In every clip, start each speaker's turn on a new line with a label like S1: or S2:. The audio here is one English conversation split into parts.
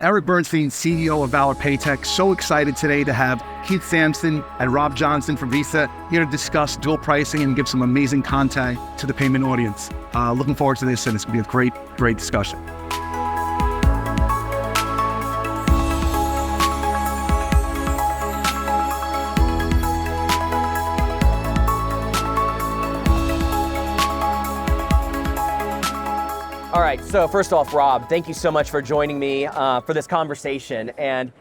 S1: Eric Bernstein, CEO of Valor Paytech. So excited today to have Keith Sampson and Rob Johnson from Visa here to discuss dual pricing and give some amazing content to the payment audience. Looking forward to this, and it's going to be a great discussion.
S2: All right, so first off, Rob, thank you so much for joining me for this conversation. And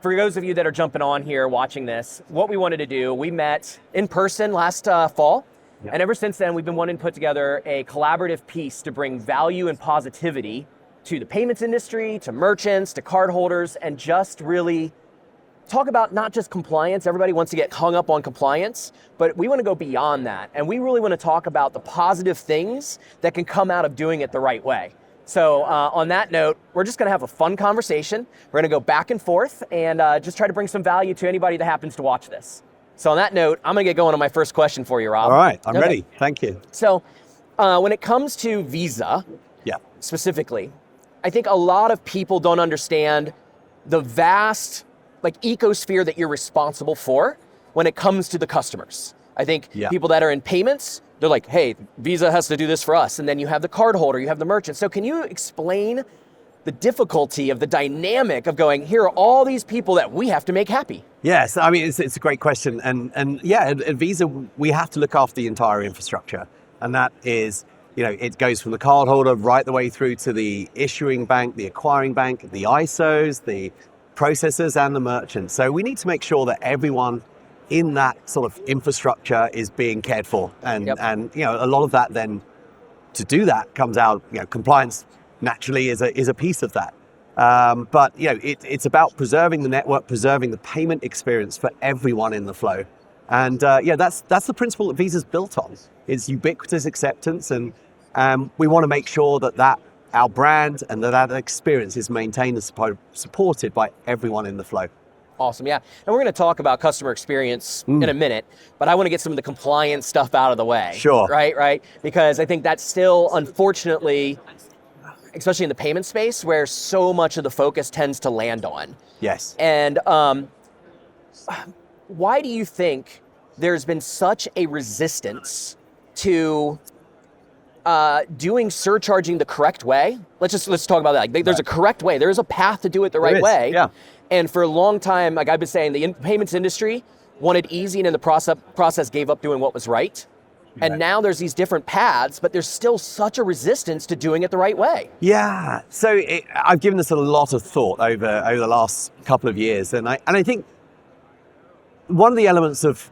S2: for those of you that are jumping on here watching this, what we wanted to do, we met in person last fall. Yep. And ever since then, we've been wanting to put together a collaborative piece to bring value and positivity to the payments industry, to merchants, to cardholders, and just really talk about not just compliance. Everybody wants to get hung up on compliance, but we want to go beyond that. And we really want to talk about the positive things that can come out of doing it the right way. So on that note, we're just going to have a fun conversation. We're going to go back and forth and just try to bring some value to anybody that happens to watch this. So on that note, I'm going to get going on my first question for you, Rob.
S3: All right, I'm ready. Thank you.
S2: So when it comes to Visa, specifically, I think a lot of people don't understand the vast ecosphere that you're responsible for when it comes to the customers. I think people that are in payments, they're like, hey, Visa has to do this for us. And then you have the cardholder, you have the merchant. So can you explain the difficulty of the dynamic of going, here are all these people that we have to make happy?
S3: Yes, I mean, it's a great question. And yeah, at Visa, we have to look after the entire infrastructure. And that is, it goes from the cardholder right the way through to the issuing bank, the acquiring bank, the ISOs, the processors and the merchants. So we need to make sure that everyone in that sort of infrastructure is being cared for. And a lot of that then, to do that comes out, compliance naturally is a piece of that. But it's about preserving the network, preserving the payment experience for everyone in the flow. And that's the principle that Visa's built on, is ubiquitous acceptance. And we want to make sure that our brand and that experience is maintained and supported by everyone in the flow.
S2: Awesome, yeah. And we're going to talk about customer experience in a minute, but I want to get some of the compliance stuff out of the way.
S3: Sure.
S2: Right? Because I think that's still, unfortunately, especially in the payment space, where so much of the focus tends to land on.
S3: Yes.
S2: And why do you think there's been such a resistance to doing surcharging the correct way? Let's talk about that. There's a correct way. There's a path to do it the right way.
S3: Yeah.
S2: And for a long time, I've been saying, the payments industry wanted easy, and in the process gave up doing what was right. And now there's these different paths, but there's still such a resistance to doing it the right way.
S3: Yeah. So I've given this a lot of thought over the last couple of years, and I think one of the elements of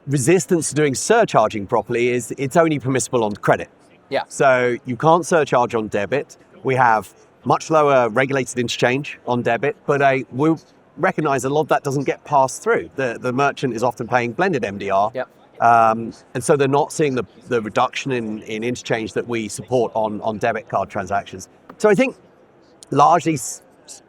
S3: resistance to doing surcharging properly is it's only permissible on credit.
S2: Yeah.
S3: So you can't surcharge on debit. We have much lower regulated interchange on debit, but we recognize a lot of that doesn't get passed through. The merchant is often paying blended MDR.
S2: Yep.
S3: And so they're not seeing the reduction in interchange that we support on debit card transactions. So I think largely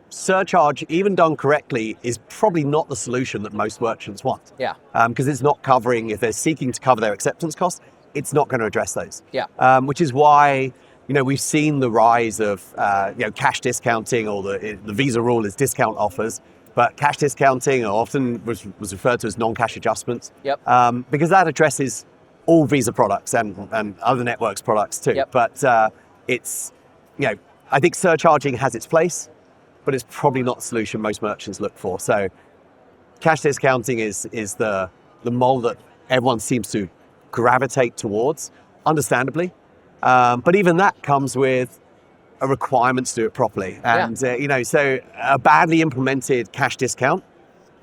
S3: surcharge, even done correctly, is probably not the solution that most merchants want.
S2: Yeah.
S3: Because it's not covering, if they're seeking to cover their acceptance costs, it's not going to address those.
S2: Yeah.
S3: Which is why, we've seen the rise of, cash discounting, or the Visa rule is discount offers, but cash discounting often was referred to as non-cash adjustments.
S2: Yep.
S3: Because that addresses all Visa products and other networks products too.
S2: Yep.
S3: But it's, I think surcharging has its place, but it's probably not the solution most merchants look for. So cash discounting is the mold that everyone seems to gravitate towards, understandably. But even that comes with a requirement to do it properly. And, so a badly implemented cash discount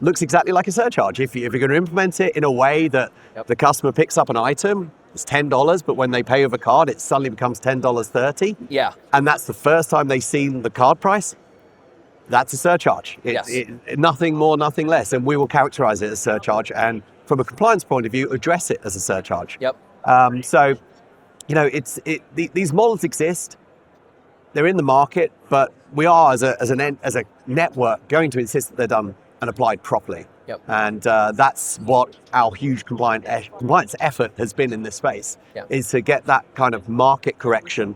S3: looks exactly like a surcharge. If you're going to implement it in a way that the customer picks up an item, it's $10, but when they pay with a card, it suddenly becomes $10.30.
S2: Yeah.
S3: And that's the first time they've seen the card price. That's a surcharge. Nothing more, nothing less. And we will characterize it as a surcharge. And from a compliance point of view, address it as a surcharge.
S2: Yep.
S3: These models exist. They're in the market, but we are, as a network, going to insist that they're done and applied properly.
S2: Yep.
S3: And that's what our huge compliance effort has been in this space, is to get that kind of market correction,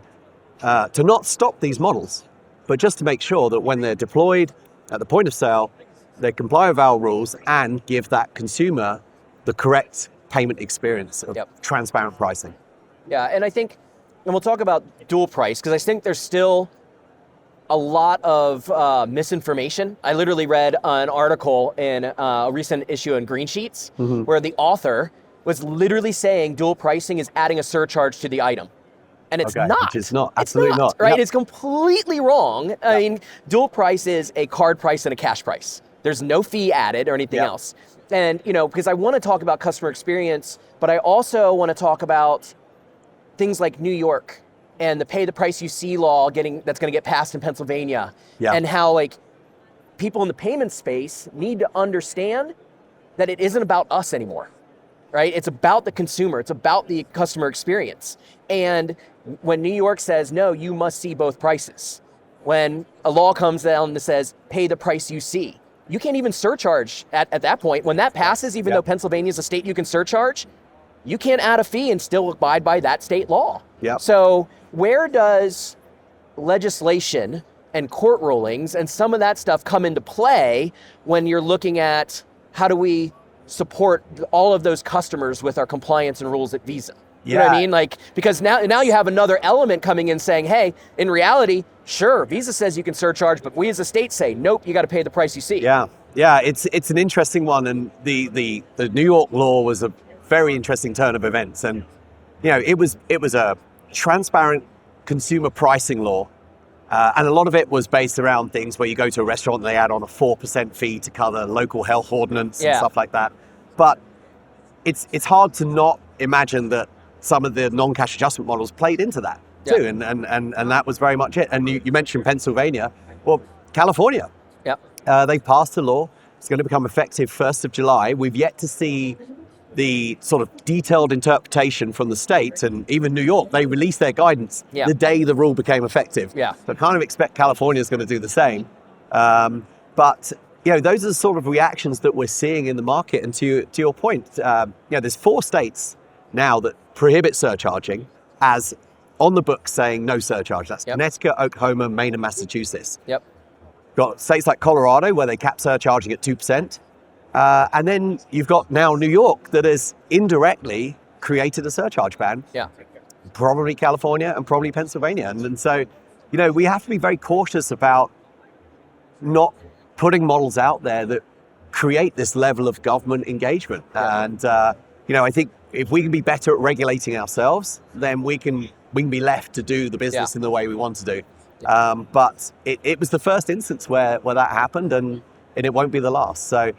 S3: to not stop these models, but just to make sure that when they're deployed at the point of sale, they comply with our rules and give that consumer the correct payment experience of transparent pricing.
S2: Yeah, and I think, and we'll talk about dual price, because I think there's still a lot of misinformation. I literally read an article in a recent issue in Green Sheets where the author was literally saying dual pricing is adding a surcharge to the item. And it's not.
S3: Which is not. Absolutely not.
S2: Right?
S3: Yep.
S2: It's completely wrong. I mean, dual price is a card price and a cash price. There's no fee added or anything else. And, you know, because I want to talk about customer experience, but I also want to talk about things like New York and the pay the price you see law that's going to get passed in Pennsylvania, and how like people in the payment space need to understand that it isn't about us anymore, right? It's about the consumer. It's about the customer experience. And when New York says, no, you must see both prices, when a law comes down that says, pay the price you see, you can't even surcharge at that point. When that passes, even though Pennsylvania is a state you can surcharge, you can't add a fee and still abide by that state law. So where does legislation and court rulings and some of that stuff come into play when you're looking at how do we support all of those customers with our compliance and rules at Visa? You know what I mean? Like, because now you have another element coming in saying, hey, in reality, sure, Visa says you can surcharge, but we as a state say, nope, you got to pay the price you see.
S3: Yeah, it's an interesting one, and the New York law was a very interesting turn of events, and you know, it was a transparent consumer pricing law, and a lot of it was based around things where you go to a restaurant and they add on a 4% fee to cover local health ordinance and stuff like that. But it's hard to not imagine that some of the non-cash adjustment models played into that too, and that was very much it. And you mentioned Pennsylvania, well, California, they passed a law. It's going to become effective 1st of July. We've yet to see the sort of detailed interpretation from the state, and even New York, they released their guidance the day the rule became effective. So I kind of expect California is going to do the same. But you know, those are the sort of reactions that we're seeing in the market. And to your point, you know, there's 4 states now that prohibit surcharging, as on the book saying no surcharge. That's Connecticut, Oklahoma, Maine, and Massachusetts. Got states like Colorado where they cap surcharging at 2%. And then you've got now New York that has indirectly created a surcharge ban. Probably California and probably Pennsylvania. And so, you know, we have to be very cautious about not putting models out there that create this level of government engagement. And, you know, I think if we can be better at regulating ourselves, then we can be left to do the business in the way we want to do. But it was the first instance where that happened, and it won't be the last. So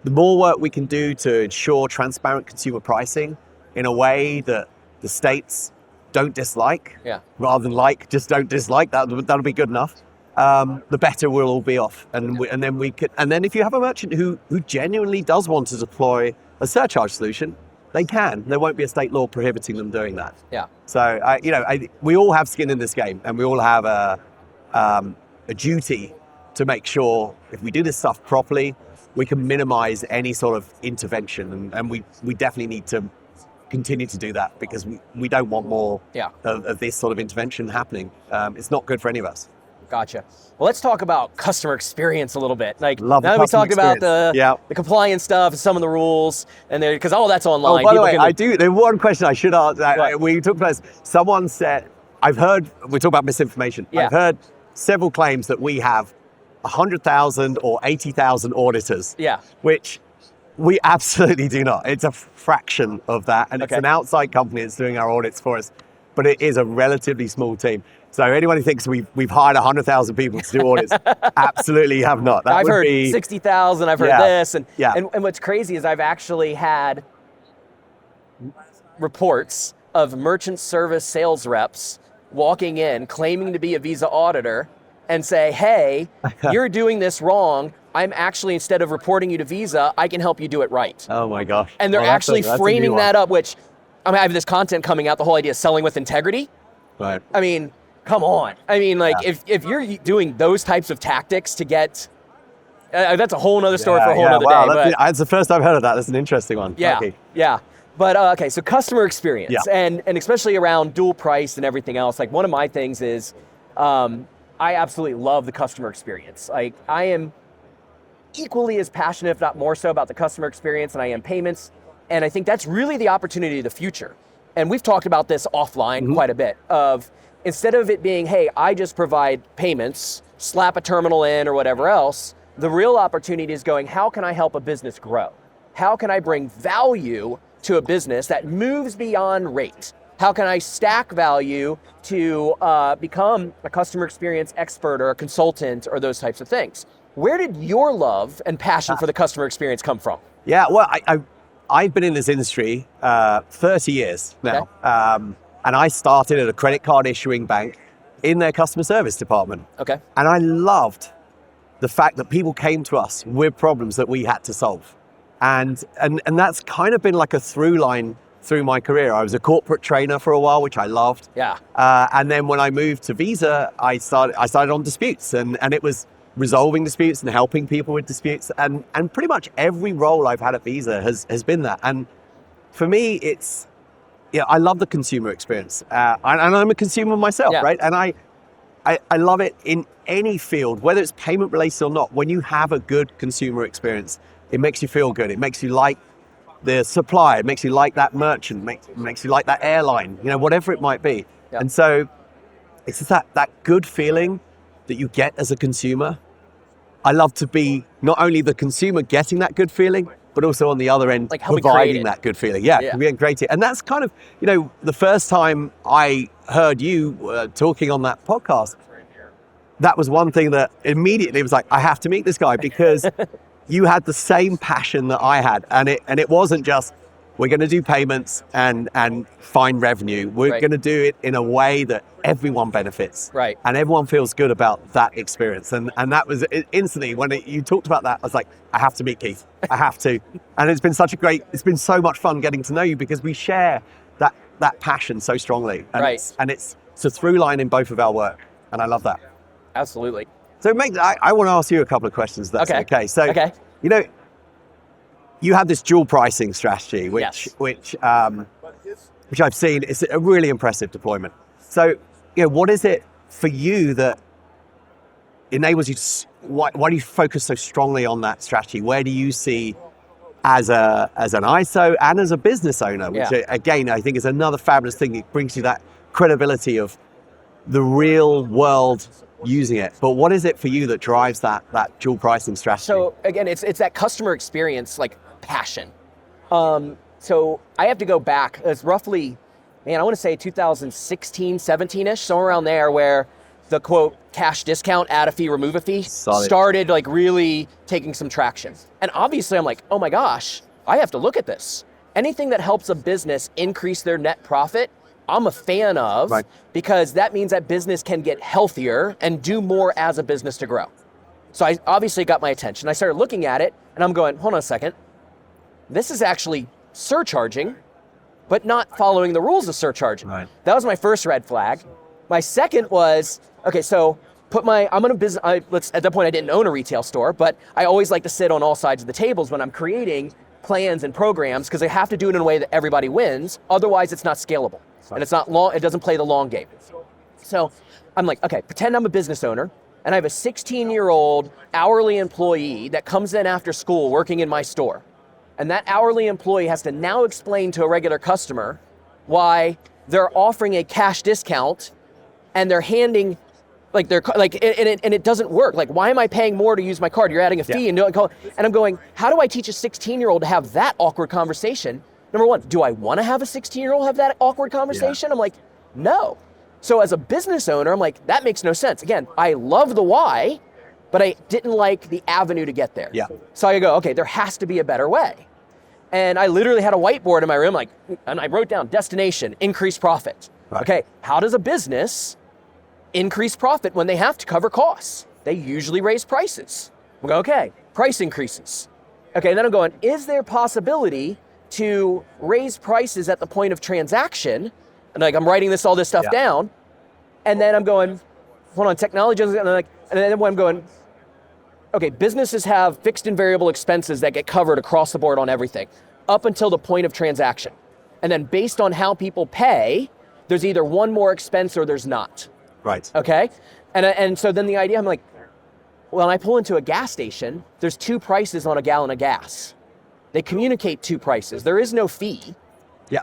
S3: the more work we can do to ensure transparent consumer pricing in a way that the states don't dislike, rather than just don't dislike, that'll be good enough. The better we'll all be off. And then if you have a merchant who genuinely does want to deploy a surcharge solution, they can. There won't be a state law prohibiting them doing that. So we all have skin in this game, and we all have a duty to make sure if we do this stuff properly, we can minimize any sort of intervention, and we definitely need to continue to do that, because we don't want more of this sort of intervention happening. It's not good for any of us.
S2: Gotcha. Well, let's talk about customer experience a little bit. Like,
S3: Love
S2: now that we talked about the compliance stuff, some of the rules, and because all that's online.
S3: Oh, by the way, there's one question I should ask. We took place. Someone said, we talk about misinformation. I've heard several claims that we have 100,000 or 80,000 auditors, which we absolutely do not. It's a fraction of that, and it's an outside company that's doing our audits for us, but it is a relatively small team. So anyone who thinks we've hired 100,000 people to do audits, absolutely have not.
S2: I've heard 60,000, I've heard this, and what's crazy is I've actually had reports of merchant service sales reps walking in, claiming to be a Visa auditor, and say, hey, you're doing this wrong. I'm actually, instead of reporting you to Visa, I can help you do it right.
S3: Oh my gosh.
S2: And they're actually framing that up, which, I have this content coming out, the whole idea of selling with integrity.
S3: Right.
S2: I mean, come on. I mean, like, if you're doing those types of tactics to get, that's a whole nother story for a whole nother day.
S3: That's the first I've heard of that. That's an interesting one.
S2: But okay, so customer experience, and especially around dual price and everything else. Like, one of my things is, I absolutely love the customer experience. Like, I am equally as passionate, if not more so, about the customer experience than I am payments. And I think that's really the opportunity of the future. And we've talked about this offline quite a bit, of instead of it being, hey, I just provide payments, slap a terminal in or whatever else, the real opportunity is going, how can I help a business grow? How can I bring value to a business that moves beyond rate? How can I stack value to become a customer experience expert or a consultant or those types of things? Where did your love and passion for the customer experience come from?
S3: Yeah, well, I've been in this industry 30 years now.
S2: Okay.
S3: And I started at a credit card issuing bank in their customer service department.
S2: Okay.
S3: And I loved the fact that people came to us with problems that we had to solve. And that's kind of been like a through line through my career. I was a corporate trainer for a while, which I loved.
S2: Yeah.
S3: And then when I moved to Visa, I started on disputes, and it was resolving disputes and helping people with disputes. And pretty much every role I've had at Visa has been that. And for me, it's, I love the consumer experience. And I'm a consumer myself, right? And I love it in any field, whether it's payment related or not. When you have a good consumer experience, it makes you feel good. It makes you like the supplier, it makes you like that merchant, makes you like that airline, whatever it might be.
S2: Yep.
S3: And so it's just that good feeling that you get as a consumer. I love to be not only the consumer getting that good feeling, but also on the other end,
S2: like
S3: providing that good feeling. Yeah, being creative. And that's kind of, the first time I heard you talking on that podcast, that was one thing that immediately was like, I have to meet this guy, because you had the same passion that I had. And it wasn't just, we're going to do payments and find revenue. We're going to do it in a way that everyone benefits.
S2: Right.
S3: And everyone feels good about that experience. And that was instantly, when you talked about that, I was like, I have to meet Keith. I have to. And it's been so much fun getting to know you, because we share that passion so strongly. And it's a through line in both of our work. And I love that.
S2: Absolutely.
S3: So I want to ask you a couple of questions. That's okay. So, you have this dual pricing strategy, which I've seen is a really impressive deployment. So, what is it for you that enables you to, why do you focus so strongly on that strategy? Where do you see as an ISO and as a business owner, which again, I think is another fabulous thing. It brings you that credibility of the real world using it. But what is it for you that drives that dual pricing strategy?
S2: So again, it's that customer experience, like passion. So I have to go back. It's roughly, I want to say 2016, 17-ish, somewhere around there, where the quote cash discount, add a fee, remove a fee started like really taking some traction. And obviously I'm like, oh my gosh, I have to look at this. Anything that helps a business increase their net profit, I'm a fan of, because that means that business can get healthier and do more as a business to grow. So I obviously got my attention. I started looking at it and I'm going, hold on a second. This is actually surcharging, but not following the rules of surcharging. Right. That was my first red flag. My second was, okay, so at that point I didn't own a retail store, but I always like to sit on all sides of the tables when I'm creating plans and programs, because I have to do it in a way that everybody wins. Otherwise it's not scalable. And it's not long, it doesn't play the long game. So I'm like, okay, pretend I'm a business owner and I have a 16-year-old hourly employee that comes in after school working in my store. And that hourly employee has to now explain to a regular customer why they're offering a cash discount and they're handing, and it doesn't work. Like, why am I paying more to use my card? You're adding a fee and I'm going, how do I teach a 16-year-old to have that awkward conversation? Number one, do I want to have a 16-year-old have that awkward conversation? I'm like, no. So as a business owner, I'm like, that makes no sense. Again, I love the why, but I didn't like the avenue to get there. Yeah. So I go, okay, there has to be a better way. And I literally had a whiteboard in my room, and I wrote down destination, increase profit. Right. Okay, how does a business increase profit when they have to cover costs? They usually raise prices. We go, okay, price increases. Okay, and then I'm going, is there possibility to raise prices at the point of transaction? And I'm writing all this stuff down. And then I'm going, hold on, technology, and then when I'm going, okay, businesses have fixed and variable expenses that get covered across the board on everything up until the point of transaction. And then based on how people pay, there's either one more expense or there's not. Right. Okay? And so then the idea, I'm like, well, when I pull into a gas station, there's 2 prices on a gallon of gas. They communicate 2 prices. There is no fee.
S3: Yeah.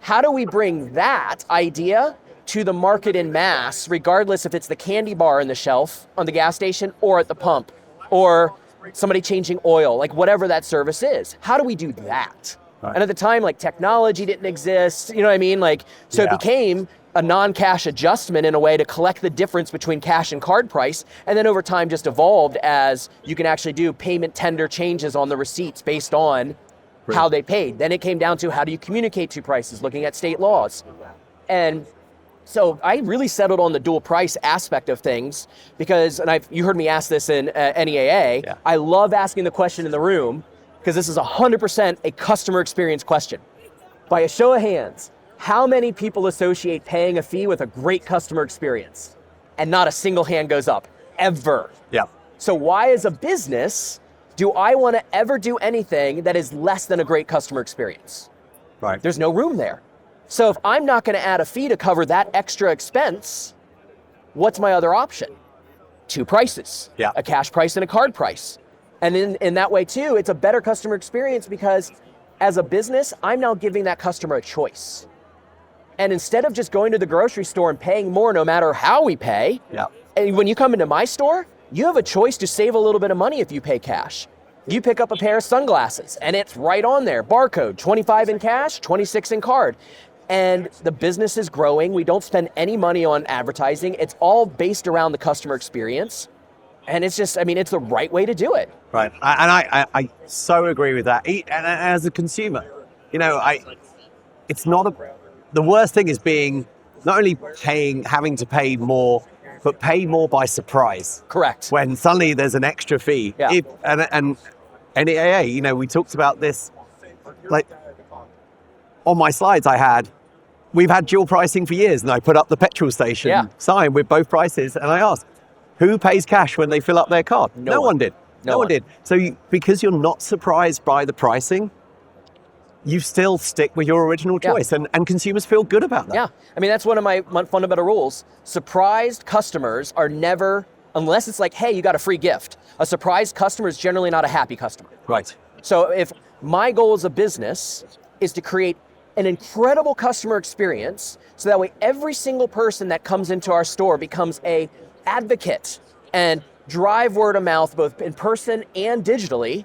S2: How do we bring that idea to the market in mass, regardless if it's the candy bar in the shelf on the gas station or at the pump or somebody changing oil, like whatever that service is? How do we do that? Right. And at the time, like technology didn't exist, you know what I mean? Like, so it became a non-cash adjustment in a way to collect the difference between cash and card price. And then over time just evolved as you can actually do payment tender changes on the receipts based on how they paid. Then it came down to how do you communicate 2 prices, looking at state laws. And so I really settled on the dual price aspect of things because, and you heard me ask this in NEAA, I love asking the question in the room because this is 100% a customer experience question. By a show of hands, how many people associate paying a fee with a great customer experience? And not a single hand goes up, ever.
S3: Yeah.
S2: So why as a business do I want to ever do anything that is less than a great customer experience?
S3: Right.
S2: There's no room there. So if I'm not going to add a fee to cover that extra expense, what's my other option? 2 prices, a cash price and a card price. And in that way too, it's a better customer experience because as a business, I'm now giving that customer a choice. And instead of just going to the grocery store and paying more no matter how we pay, and when you come into my store, you have a choice to save a little bit of money if you pay cash. You pick up a pair of sunglasses and it's right on there, barcode, 25 in cash, 26 in card. And the business is growing. We don't spend any money on advertising. It's all based around the customer experience. And it's just, I mean, it's the right way to do it.
S3: Right. I so agree with that. And as a consumer, you know, it's not the worst thing is being not only having to pay more, but pay more by surprise.
S2: Correct.
S3: When suddenly there's an extra fee.
S2: Yeah.
S3: And NEAA, you know, we talked about this, like on my slides we've had dual pricing for years, and I put up the petrol station sign with both prices, and I asked, who pays cash when they fill up their card? No one did. No one did. So because you're not surprised by the pricing, you still stick with your original choice, and consumers feel good about that.
S2: Yeah, I mean, that's one of my fundamental rules. Surprised customers are never, unless it's like, hey, you got a free gift. A surprised customer is generally not a happy customer.
S3: Right.
S2: So if my goal as a business is to create an incredible customer experience, so that way every single person that comes into our store becomes a advocate and drive word of mouth both in person and digitally,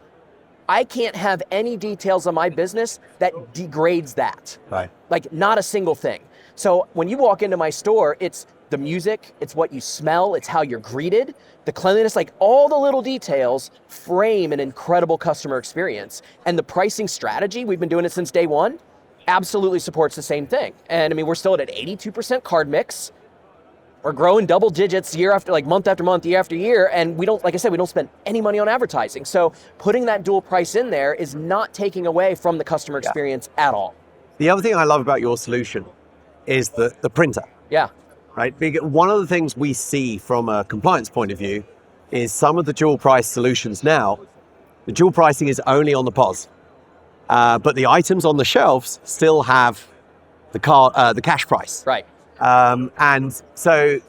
S2: I can't have any details of my business that degrades that.
S3: Right.
S2: Like not a single thing. So when you walk into my store, it's the music, it's what you smell, it's how you're greeted, the cleanliness, like all the little details frame an incredible customer experience. And the pricing strategy, we've been doing it since day one, absolutely supports the same thing. And I mean, we're still at an 82% card mix. We're growing double digits year after, like month after month, year after year. And we don't, like I said, we don't spend any money on advertising. So putting that dual price in there is not taking away from the customer experience at all.
S3: The other thing I love about your solution is the printer.
S2: Yeah.
S3: Right. Because one of the things we see from a compliance point of view is some of the dual price solutions now, the dual pricing is only on the POS. But the items on the shelves still have the cash price.
S2: Right.
S3: And so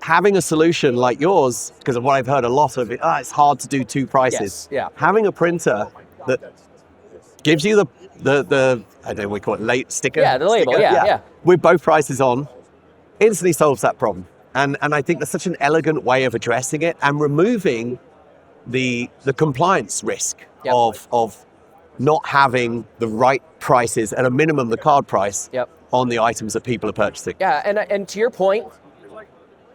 S3: having a solution like yours, because of what I've heard a lot of it, it's hard to do 2 prices.
S2: Yes, yeah.
S3: Having a printer that gives you the I don't know what we call it, late sticker.
S2: Yeah, the label, yeah.
S3: With both prices on, instantly solves that problem. And I think that's such an elegant way of addressing it and removing the compliance risk of not having the right prices, at a minimum the card price, on the items that people are purchasing.
S2: Yeah, and to your point,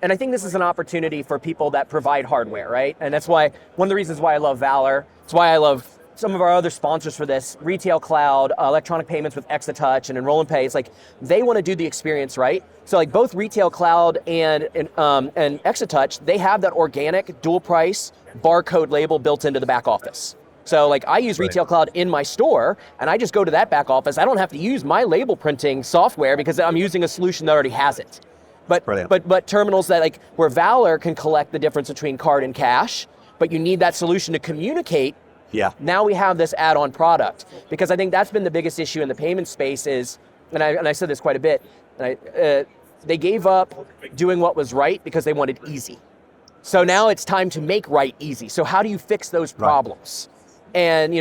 S2: and I think this is an opportunity for people that provide hardware, right? And that's why, one of the reasons why I love Valor, it's why I love some of our other sponsors for this, Retail Cloud, electronic payments with Exatouch and Enroll and Pay. It's like, they want to do the experience right. So like both Retail Cloud and Exatouch, they have that organic dual price barcode label built into the back office. So like I use Retail Cloud in my store and I just go to that back office. I don't have to use my label printing software because I'm using a solution that already has it. But terminals that like where Valor can collect the difference between card and cash, but you need that solution to communicate.
S3: Yeah.
S2: Now we have this add-on product, because I think that's been the biggest issue in the payment space is, and I said this quite a bit, and They gave up doing what was right because they wanted easy. So now it's time to make right easy. So how do you fix those problems? And,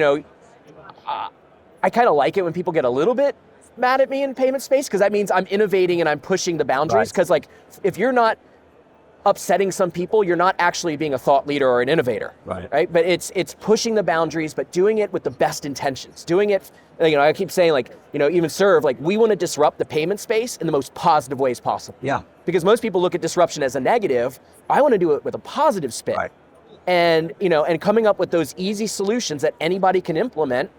S2: I kind of like it when people get a little bit mad at me in payment space, because that means I'm innovating and I'm pushing the boundaries. Because if you're not upsetting some people, you're not actually being a thought leader or an innovator, right? But it's pushing the boundaries, but doing it with the best intentions. Doing it, I keep saying even Surv, we want to disrupt the payment space in the most positive ways possible.
S3: Yeah.
S2: Because most people look at disruption as a negative. I want to do it with a positive spin.
S3: Right.
S2: And, and coming up with those easy solutions that anybody can implement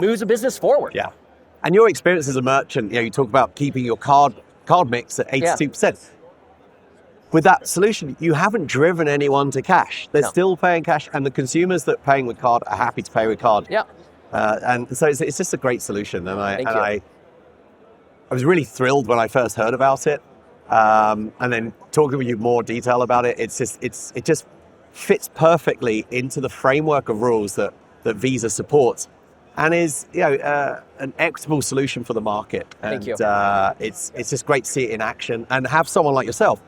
S2: moves a business forward.
S3: Yeah. And your experience as a merchant, you talk about keeping your card mix at 82%. With that solution, you haven't driven anyone to cash. They're still paying cash, and the consumers that are paying with card are happy to pay with card.
S2: Yeah.
S3: And so it's just a great solution. And I was really thrilled when I first heard about it. And then talking with you more detail about it, it just fits perfectly into the framework of rules that Visa supports, and is an equitable solution for the market. And
S2: Thank you.
S3: It's just great to see it in action and have someone like yourself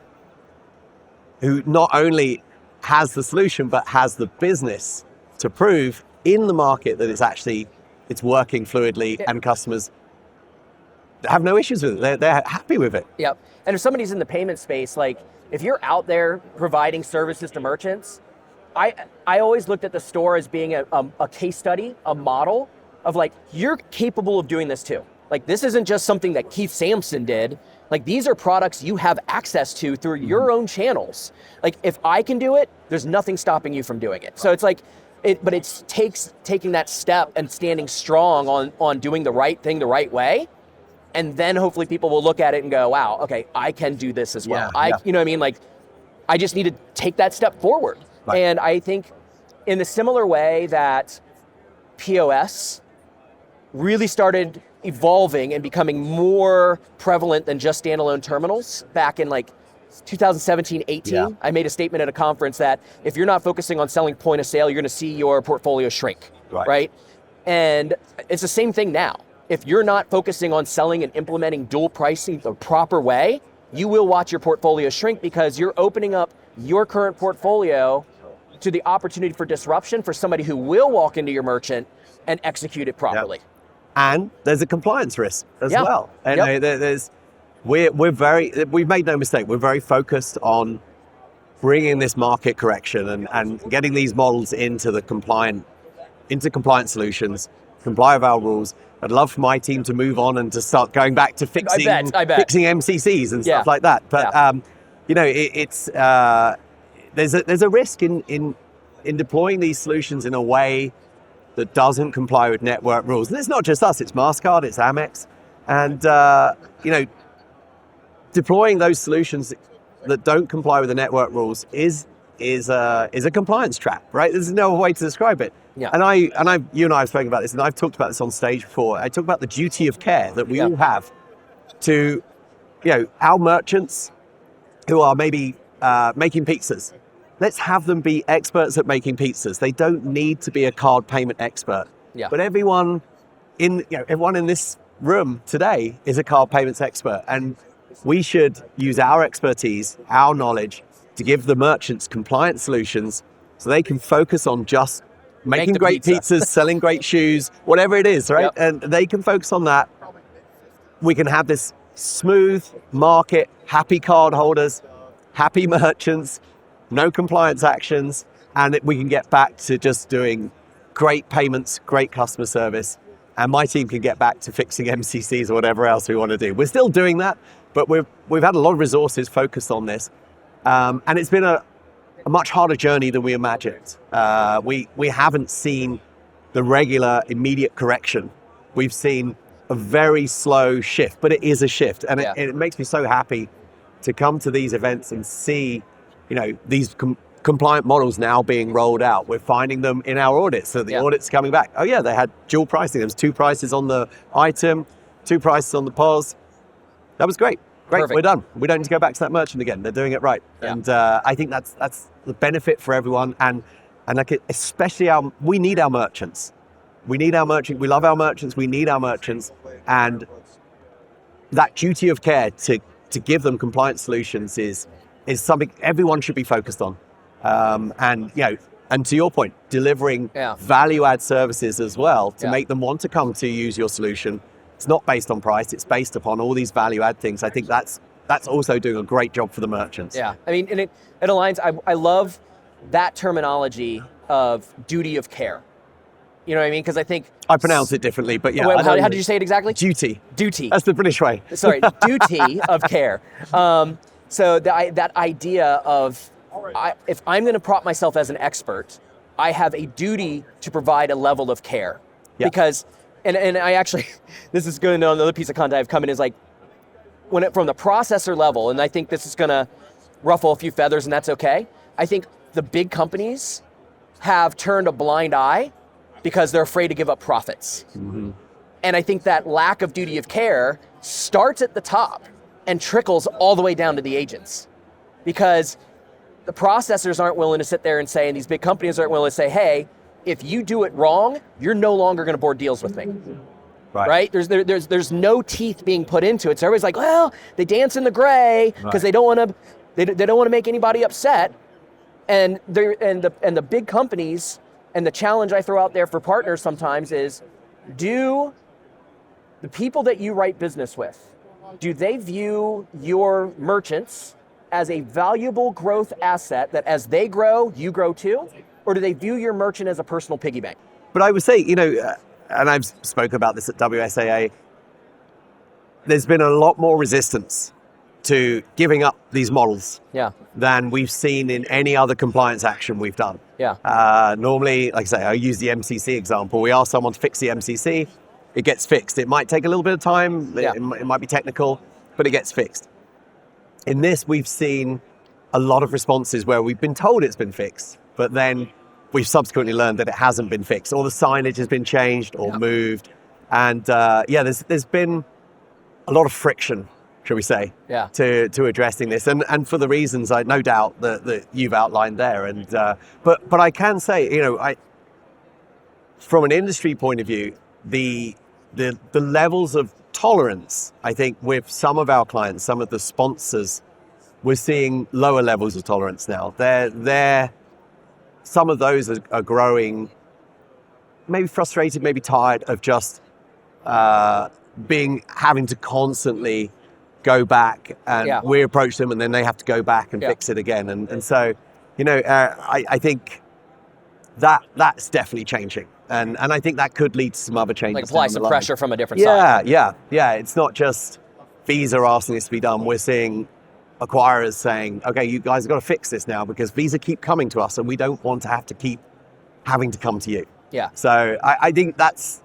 S3: who not only has the solution but has the business to prove in the market that it's working fluidly and customers have no issues with it. They're happy with it.
S2: Yep. And if somebody's in the payment space, if you're out there providing services to merchants, I always looked at the store as being a case study, a model of you're capable of doing this too. This isn't just something that Keith Sampson did. These are products you have access to through your own channels. If I can do it, there's nothing stopping you from doing it. So it's but it takes taking that step and standing strong on doing the right thing the right way. And then hopefully people will look at it and go, wow, okay, I can do this as well. You know what I mean? I just need to take that step forward. Right. And I think in the similar way that POS really started evolving and becoming more prevalent than just standalone terminals back in 2017, 18, I made a statement at a conference that if you're not focusing on selling point of sale, you're going to see your portfolio shrink, right? And it's the same thing now. If you're not focusing on selling and implementing dual pricing the proper way, you will watch your portfolio shrink because you're opening up your current portfolio to the opportunity for disruption for somebody who will walk into your merchant and execute it properly.
S3: Yep. And there's a compliance risk as well. And we've made no mistake. We're very focused on bringing this market correction and getting these models into compliant solutions, comply with our rules. I'd love for my team to move on and to start going back to fixing MCCs and stuff like that. But there's a risk in deploying these solutions in a way that doesn't comply with network rules. And it's not just us, it's MasterCard, it's Amex. And, deploying those solutions that don't comply with the network rules is a compliance trap, right? There's no way to describe it.
S2: Yeah.
S3: And you and I have spoken about this, and I've talked about this on stage before. I talk about the duty of care that we all have to, our merchants who are maybe making pizzas. Let's have them be experts at making pizzas. They don't need to be a card payment expert. Yeah. But everyone in this room today is a card payments expert, and we should use our expertise, our knowledge, to give the merchants compliant solutions so they can focus on just making great pizzas, selling great shoes, whatever it is, right? Yep. And they can focus on that. We can have this smooth market, happy card holders, happy merchants, no compliance actions, and we can get back to just doing great payments, great customer service, and my team can get back to fixing MCCs or whatever else we want to do. We're still doing that, but we've had a lot of resources focused on this, and it's been a much harder journey than we imagined. We haven't seen the regular immediate correction. We've seen a very slow shift, but it is a shift, and it makes me so happy to come to these events and see, these compliant models now being rolled out. We're finding them in our audits. So the audit's coming back. Oh yeah, they had dual pricing. There was 2 prices on the item, 2 prices on the POS. That was great. Perfect. We're done. We don't need to go back to that merchant again. They're doing it right. Yeah. And I think that's the benefit for everyone. And especially we need our merchants. We need our merchants. We love our merchants. We need our merchants. And that duty of care to to give them compliance solutions is something everyone should be focused on. And to your point, delivering value add services as well to make them want to come to use your solution. It's not based on price, it's based upon all these value add things. I think that's also doing a great job for the merchants.
S2: Yeah, I mean, and it aligns, I love that terminology of duty of care. You know what I mean? Because I think...
S3: I pronounce it differently, but yeah.
S2: How did you say it exactly?
S3: Duty.
S2: Duty.
S3: That's the British way.
S2: Sorry, duty of care. So that idea of, if I'm going to prop myself as an expert, I have a duty to provide a level of care. Yeah. Because, and I actually, this is going to another piece of content I've come in is like, from the processor level, and I think this is going to ruffle a few feathers, and that's okay. I think the big companies have turned a blind eye because they're afraid to give up profits. Mm-hmm. And I think that lack of duty of care starts at the top and trickles all the way down to the agents. Because the processors aren't willing to sit there and say, and these big companies aren't willing to say, hey, if you do it wrong, you're no longer going to board deals with me. Right? There's no teeth being put into it. So everybody's like, well, they dance in the gray because they don't want to make anybody upset. And the big companies, and the challenge I throw out there for partners sometimes is, do the people that you write business with, do they view your merchants as a valuable growth asset that as they grow, you grow too? Or do they view your merchant as a personal piggy bank?
S3: But I would say, and I've spoken about this at WSAA, there's been a lot more resistance to giving up these models than we've seen in any other compliance action we've done. Normally, like I say, I use the MCC example. We ask someone to fix the MCC, it gets fixed. It might take a little bit of time, it might be technical, but it gets fixed. In this, we've seen a lot of responses where we've been told it's been fixed, but then we've subsequently learned that it hasn't been fixed, or the signage has been changed or moved. And there's been a lot of friction, shall we say, to addressing this, and for the reasons I no doubt that you've outlined there. And but I can say, from an industry point of view, the levels of tolerance, I think, with some of our clients, some of the sponsors, we're seeing lower levels of tolerance now. Some of those are growing, maybe frustrated, maybe tired of just having to constantly go back, and we approach them and then they have to go back and fix it again. And so, I think that's definitely changing. And I think that could lead to some other changes.
S2: Like apply some pressure from a different side.
S3: Yeah. It's not just Visa asking this to be done. We're seeing acquirers saying, okay, you guys have got to fix this now because Visa keep coming to us and we don't want to have to keep having to come to you.
S2: Yeah.
S3: So I think that's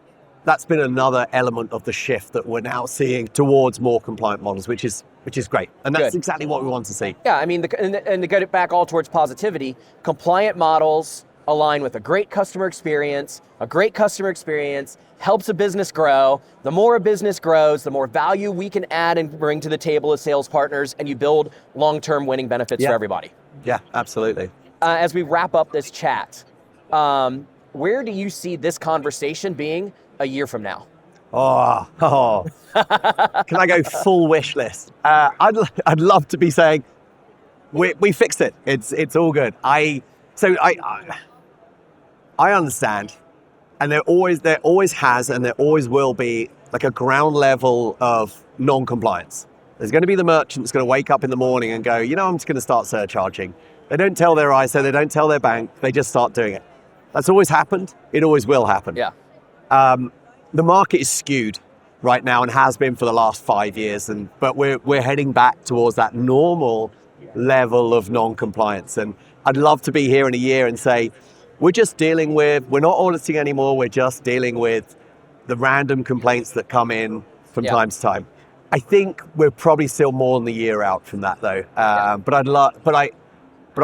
S3: been another element of the shift that we're now seeing towards more compliant models, which is great. And that's exactly what we want to see.
S2: Yeah, I mean, and to get it back all towards positivity, compliant models align with a great customer experience. A great customer experience helps a business grow. The more a business grows, the more value we can add and bring to the table as sales partners, and you build long-term winning benefits for everybody.
S3: Yeah, absolutely.
S2: As we wrap up this chat, where do you see this conversation being a year from now?
S3: Can I go full wish list? I'd love to be saying we fixed it. It's all good. I understand, and there always has and there always will be like a ground level of non-compliance. There's going to be the merchant that's going to wake up in the morning and go, I'm just going to start surcharging. They don't tell their ISO, they don't tell their bank, they just start doing it. That's always happened. It always will happen.
S2: Yeah.
S3: The market is skewed right now and has been for the last 5 years, but we're heading back towards that normal level of non-compliance. And I'd love to be here in a year and say, we're not auditing anymore, we're just dealing with the random complaints that come in from time to time. I think we're probably still more than a year out from that though. But I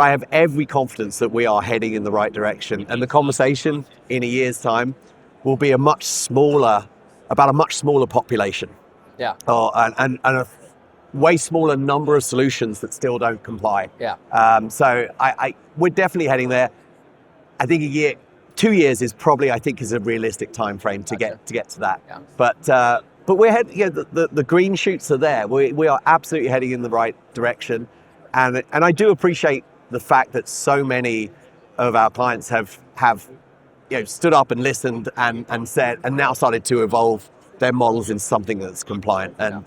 S3: have every confidence that we are heading in the right direction, and the conversation in a year's time will be about a much smaller population.
S2: Yeah.
S3: And a way smaller number of solutions that still don't comply.
S2: Yeah.
S3: So we're definitely heading there. I think 2 years is probably, is a realistic time frame to get to that. Yeah. but we're the green shoots are there. We are absolutely heading in the right direction, and I do appreciate the fact that so many of our clients have stood up and listened and said, and now started to evolve their models into something that's compliant. And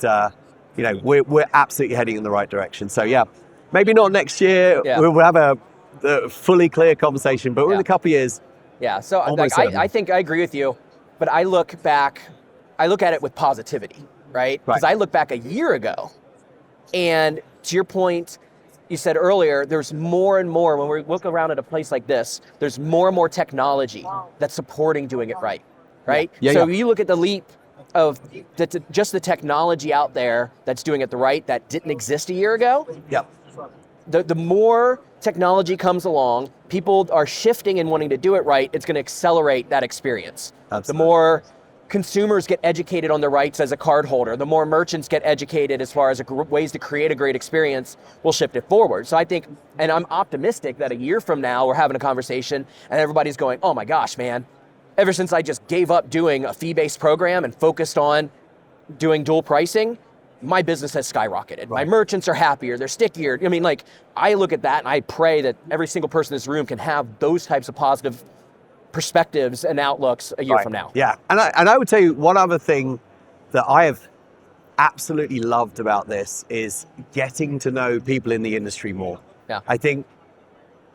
S3: we're absolutely heading in the right direction. So yeah, maybe not next year. Yeah. We'll have a fully clear conversation, but in a couple of years.
S2: Yeah. So I think I agree with you, but I look at it with positivity, right? Because I look back a year ago, and to your point, you said earlier, there's more and more, when we look around at a place like this, there's more and more technology that's supporting doing it right? So you look at the leap of just the technology out there that's doing it that didn't exist a year ago.
S3: Yep.
S2: The more technology comes along, people are shifting and wanting to do it right, it's going to accelerate that experience. Absolutely. The more consumers get educated on their rights as a card holder, the more merchants get educated as far as ways to create a great experience, we'll shift it forward. So I think, and I'm optimistic that a year from now, we're having a conversation and everybody's going, oh my gosh, man, ever since I just gave up doing a fee-based program and focused on doing dual pricing, my business has skyrocketed. Right. My merchants are happier, they're stickier. I mean, I look at that and I pray that every single person in this room can have those types of positive perspectives and outlooks a year from now.
S3: Yeah, and I would tell you one other thing that I have absolutely loved about this is getting to know people in the industry more. Yeah. I think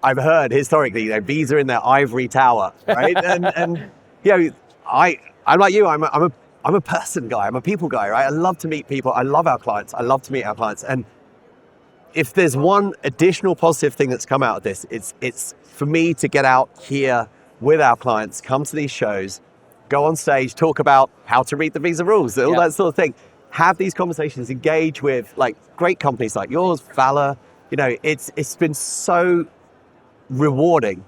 S3: I've heard historically, Visa in their ivory tower, right? and I'm like you, I'm a person guy, I'm a people guy, right? I love to meet people, I love our clients, I love to meet our clients. And if there's one additional positive thing that's come out of this, it's for me to get out here with our clients, come to these shows, go on stage, talk about how to read the Visa rules, all that sort of thing. Have these conversations, engage with great companies like yours, Valor. It's been so rewarding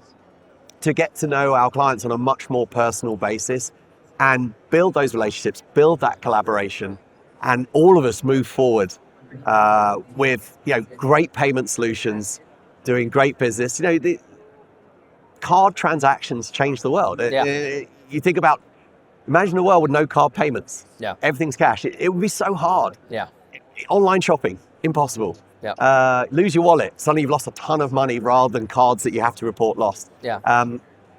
S3: to get to know our clients on a much more personal basis and build those relationships, build that collaboration, and all of us move forward with great payment solutions, doing great business. Card transactions change the world. You think about, imagine a world with no card payments. Yeah. Everything's cash. It would be so hard. Yeah. Online shopping, impossible. Yeah. Lose your wallet. Suddenly you've lost a ton of money rather than cards that you have to report lost. Yeah.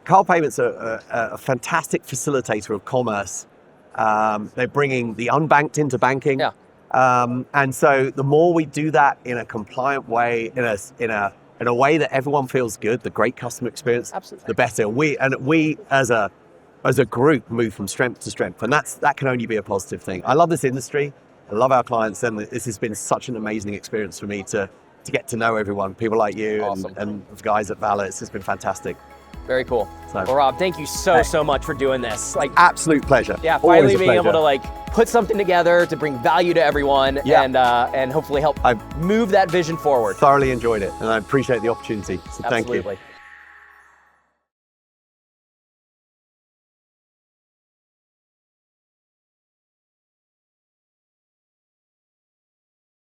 S3: Card payments are a fantastic facilitator of commerce. They're bringing the unbanked into banking. Yeah. And so the more we do that in a compliant way, in a way that everyone feels good, the great customer experience, absolutely, the better. We as a group move from strength to strength, and that can only be a positive thing. I love this industry, I love our clients, and this has been such an amazing experience for me to get to know everyone, people like you. Awesome. and the guys at Valor. It's just been fantastic.
S2: Very cool. Well, Rob, thank you so much for doing this.
S3: Absolute pleasure.
S2: Yeah, finally being able to put something together to bring value to everyone and hopefully help move that vision forward.
S3: Thoroughly enjoyed it, and I appreciate the opportunity. So thank you.